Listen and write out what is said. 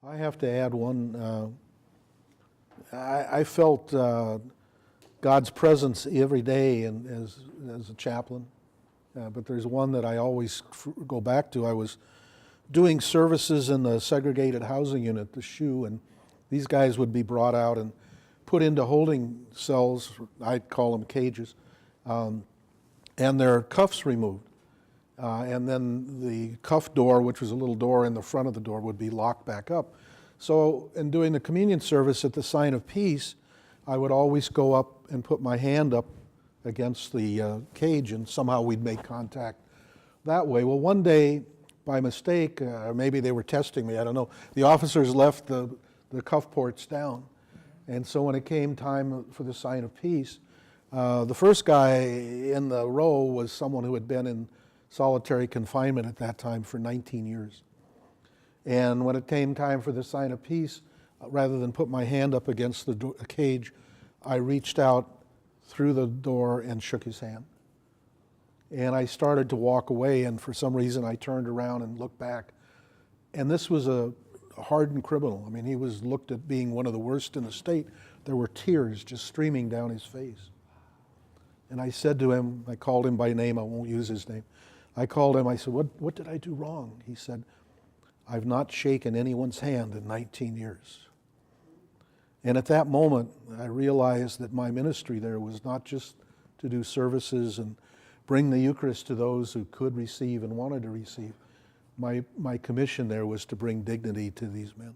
I have to add one. I felt God's presence every day as a chaplain, but there's one that I always go back to. I was doing services in the segregated housing unit, the SHU, and these guys would be brought out and put into holding cells, I'd call them cages, and their cuffs removed. And then the cuff door, which was a little door in the front of the door, would be locked back up. So in doing the communion service at the sign of peace, I would always go up and put my hand up against the cage, and somehow we'd make contact that way. Well, one day, by mistake, or maybe they were testing me, I don't know, the officers left the cuff ports down. And so when it came time for the sign of peace, the first guy in the row was someone who had been in solitary confinement at that time for 19 years. And when it came time for the sign of peace, rather than put my hand up against the cage, I reached out through the door and shook his hand. And I started to walk away, and for some reason I turned around and looked back. And this was a hardened criminal. I mean, he was looked at being one of the worst in the state. There were tears just streaming down his face. And I said to him, I called him by name, I won't use his name. I called him, I said, what did I do wrong? He said, I've not shaken anyone's hand in 19 years. And at that moment, I realized that my ministry there was not just to do services and bring the Eucharist to those who could receive and wanted to receive. My commission there was to bring dignity to these men.